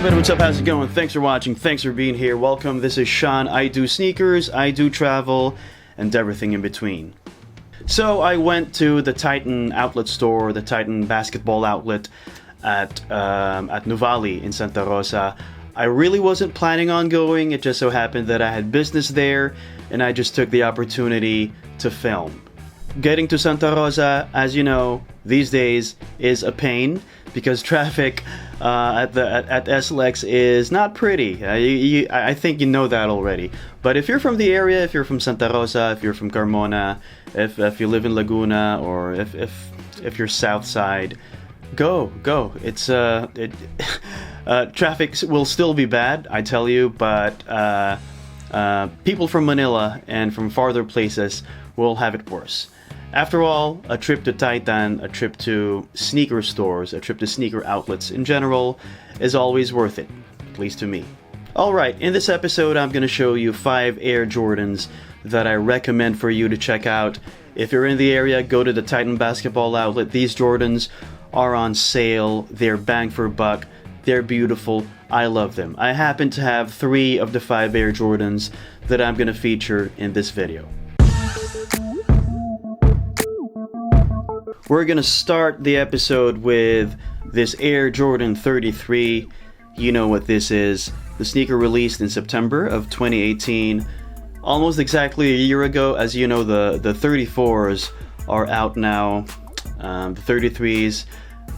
everybody, what's up, how's it going? Thanks for watching, thanks for being here, welcome. This is Sean. I do sneakers, I do travel, and everything in between. So I went to the Titan outlet store, the Titan basketball outlet at Nuvali in Santa Rosa. I really wasn't planning on going, it just so happened that I had business there, and I just took the opportunity to film. Getting to Santa Rosa, as you know, these days is a pain because traffic at SLEX is not pretty. I think you know that already. But if you're from the area, if you're from Santa Rosa, if you're from Carmona, if you live in Laguna, or if you're south side, go. It's traffic will still be bad, I tell you, but people from Manila and from farther places will have it worse. After all, a trip to Titan, a trip to sneaker stores, a trip to sneaker outlets in general is always worth it, at least to me. Alright, in this episode I'm going to show you 5 Air Jordans that I recommend for you to check out. If you're in the area, go to the Titan basketball outlet. These Jordans are on sale, they're bang for buck, they're beautiful, I love them. I happen to have 3 of the 5 Air Jordans that I'm going to feature in this video. We're gonna start the episode with this Air Jordan 33. You know what this is. The sneaker released in September of 2018, almost exactly a year ago. As you know, the 34s are out now. The 33s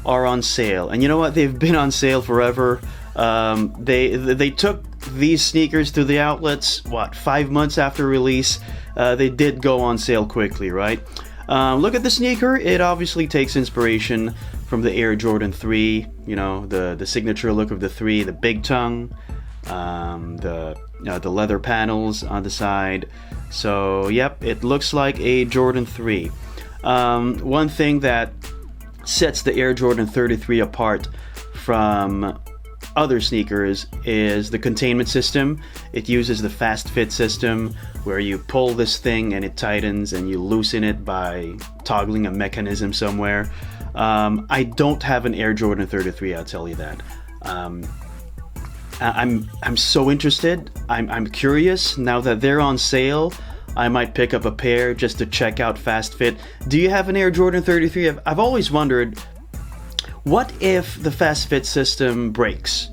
are on sale, and you know what? They've been on sale forever. They took these sneakers to the outlets, 5 months after release. They did go on sale quickly, right? Look at the sneaker. It obviously takes inspiration from the Air Jordan 3, you know, the signature look of the 3, the big tongue, the leather panels on the side. So, yep, it looks like a Jordan 3. One thing that sets the Air Jordan 33 apart from other sneakers is the containment system. It uses the fast fit system where you pull this thing and it tightens and you loosen it by toggling a mechanism somewhere. I don't have an Air Jordan 33, I'll tell you that. I'm so interested. I'm curious. Now that they're on sale, I might pick up a pair just to check out fast fit. Do you have an Air Jordan 33? I've always wondered, what if the fast fit system breaks,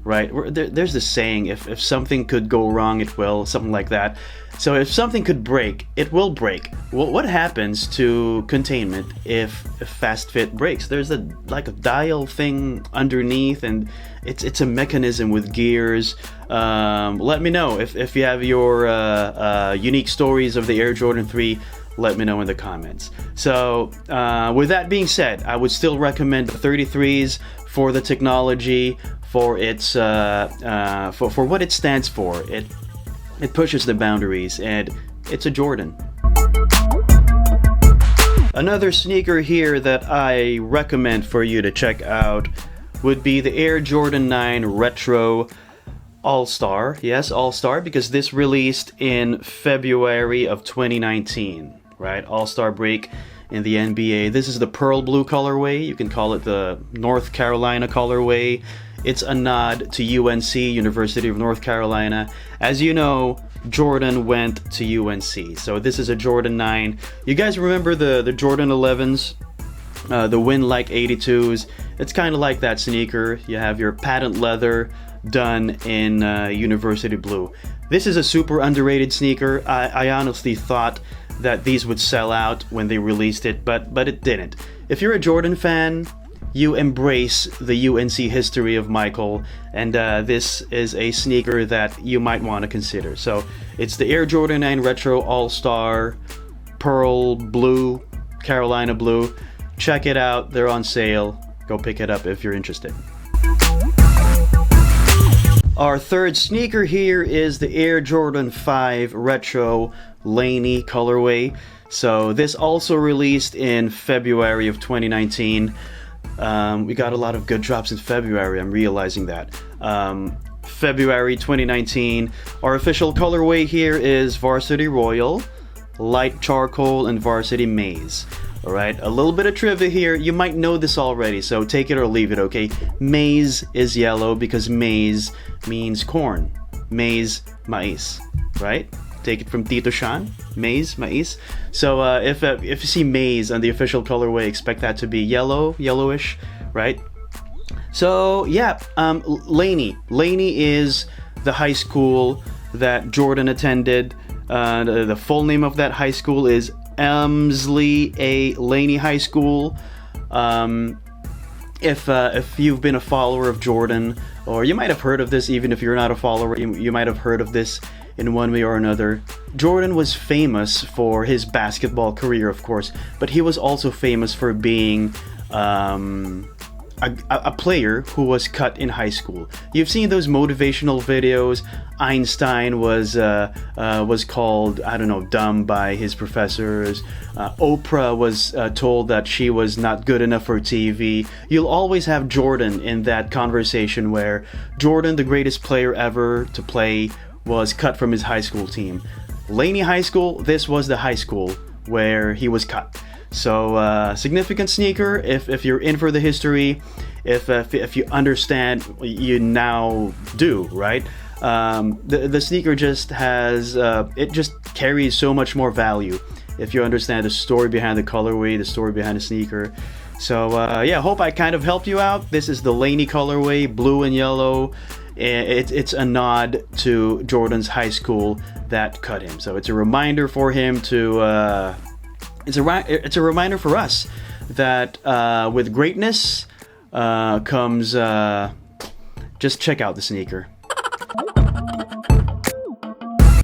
right? There's this saying, if something could go wrong, it will, something like that. So if something could break, it will break. Well, what happens to containment if fast fit breaks? There's a dial thing underneath, and it's a mechanism with gears. Let me know if you have your unique stories of the Air Jordan 3. Let me know in the comments. So, with that being said, I would still recommend the 33s for the technology, for its for what it stands for. It pushes the boundaries, and it's a Jordan. Another sneaker here that I recommend for you to check out would be the Air Jordan 9 Retro All-Star. Yes, All-Star, because this released in February of 2019. Right, All-Star break in the NBA. This is the pearl blue colorway. You can call it the North Carolina colorway. It's a nod to UNC, University of North Carolina. As you know, Jordan went to UNC. So this is a Jordan 9. You guys remember the Jordan 11s? The Win Like 82s? It's kind of like that sneaker. You have your patent leather done in University blue. This is a super underrated sneaker. I honestly thought that these would sell out when they released it, but it didn't. If you're a Jordan fan, you embrace the UNC history of Michael, and this is a sneaker that you might want to consider. So it's the Air Jordan 9 Retro All-Star Pearl Blue, Carolina Blue. Check it out, they're on sale. Go pick it up if you're interested. Our third sneaker here is the Air Jordan 5 Retro Laney colorway. So this also released in February of 2019. We got a lot of good drops in February, I'm realizing that. February 2019. Our official colorway here is Varsity Royal, Light Charcoal, and Varsity Maize. All right, a little bit of trivia here. You might know this already, so take it or leave it, okay? Maize is yellow because maize means corn. Maize, mais, right? Take it from Tito Shan, maize, mais. So if you see maize on the official colorway, expect that to be yellow, yellowish, right? So yeah, Laney. Laney is the high school that Jordan attended. The full name of that high school is Elmsley A. Laney High School. If you've been a follower of Jordan, or you might have heard of this, even if you're not a follower, you might have heard of this in one way or another. Jordan was famous for his basketball career, of course, but he was also famous for being a player who was cut in high school. You've seen those motivational videos. Einstein was called, I don't know, dumb by his professors. Oprah was told that she was not good enough for TV. You'll always have Jordan in that conversation where Jordan, the greatest player ever to play, was cut from his high school team. Laney High School, this was the high school where he was cut. So significant sneaker. If you're in for the history, if you understand, you now do, right? The sneaker just has it just carries so much more value if you understand the story behind the colorway, the story behind the sneaker. So yeah, hope I kind of helped you out. This is the Laney colorway, blue and yellow. It's a nod to Jordan's high school that cut him. So it's a reminder for him to. It's a reminder for us that with greatness comes just check out the sneaker.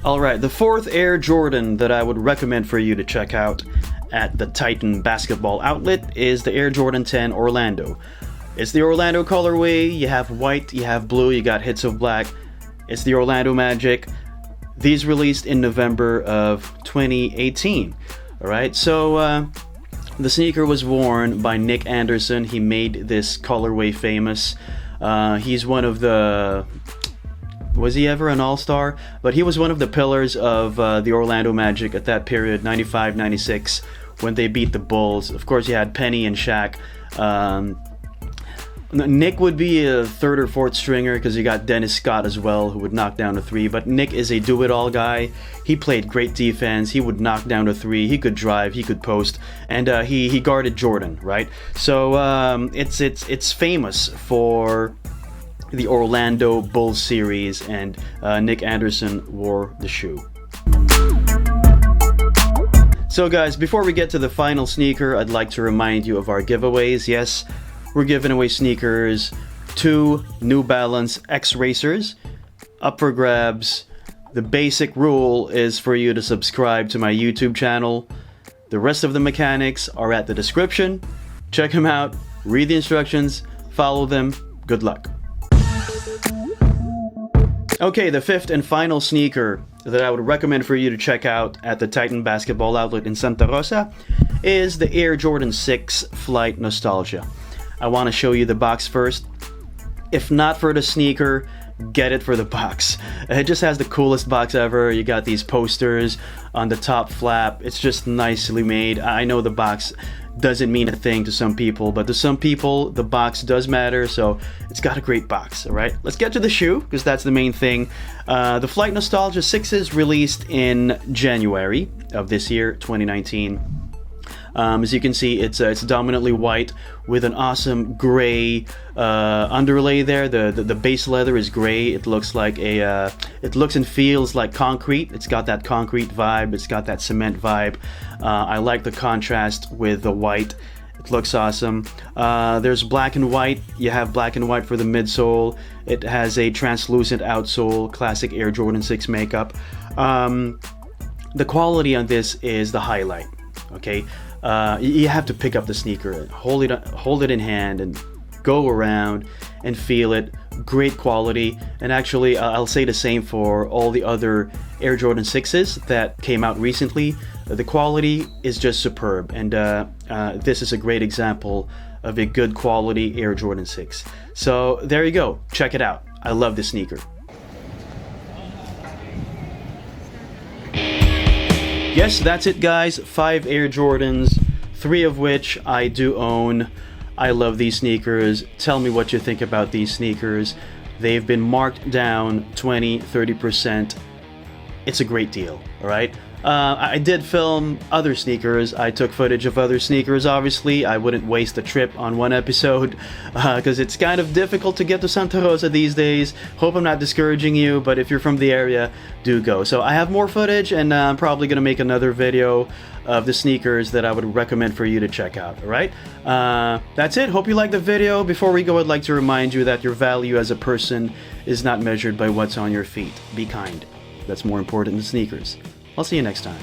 Alright, the fourth Air Jordan that I would recommend for you to check out at the Titan Basketball Outlet is the Air Jordan 10 Orlando. It's the Orlando colorway. You have white, you have blue, you got hits of black. It's the Orlando Magic. These released in November of 2018. Alright, so the sneaker was worn by Nick Anderson. He made this colorway famous. He's one of the... Was he ever an all-star? But he was one of the pillars of the Orlando Magic at that period, 95, 96, when they beat the Bulls. Of course, you had Penny and Shaq. Nick would be a third or fourth stringer because you got Dennis Scott as well, who would knock down a three. But Nick is a do-it-all guy. He played great defense. He would knock down a three. He could drive. He could post, and he guarded Jordan, right? So it's famous for the Orlando Bulls series, and Nick Anderson wore the shoe. So guys, before we get to the final sneaker, I'd like to remind you of our giveaways. Yes, we're giving away sneakers, 2 New Balance X Racers, up for grabs. The basic rule is for you to subscribe to my YouTube channel. The rest of the mechanics are at the description. Check them out, read the instructions, follow them. Good luck. Okay, the fifth and final sneaker that I would recommend for you to check out at the Titan Basketball Outlet in Santa Rosa is the Air Jordan 6 Flight Nostalgia. I want to show you the box first. If not for the sneaker, get it for the box. It just has the coolest box ever. You got these posters on the top flap. It's just nicely made. I know the box doesn't mean a thing to some people, but to some people the box does matter, so it's got a great box. All right, let's get to the shoe because that's the main thing. The Flight Nostalgia 6 released in January of this year, 2019. As you can see, it's dominantly white with an awesome gray underlay there. The base leather is gray. It looks like it looks and feels like concrete. It's got that concrete vibe. It's got that cement vibe. I like the contrast with the white. It looks awesome. There's black and white. You have black and white for the midsole. It has a translucent outsole, classic Air Jordan 6 makeup. The quality on this is the highlight. Okay. You have to pick up the sneaker and hold it in hand and go around and feel it. Great quality, and actually I'll say the same for all the other Air Jordan 6s that came out recently. The quality is just superb, and this is a great example of a good quality Air Jordan 6. So there you go, check it out. I love this sneaker. Yes, that's it guys. 5 Air Jordans, 3 of which I do own. I love these sneakers. Tell me what you think about these sneakers. They've been marked down 20-30%. It's a great deal, all right? I did film other sneakers. I took footage of other sneakers, obviously. I wouldn't waste a trip on one episode because it's kind of difficult to get to Santa Rosa these days. Hope I'm not discouraging you, but if you're from the area, do go. So I have more footage, and I'm probably going to make another video of the sneakers that I would recommend for you to check out, all right? That's it. Hope you liked the video. Before we go, I'd like to remind you that your value as a person is not measured by what's on your feet. Be kind. That's more important than sneakers. I'll see you next time.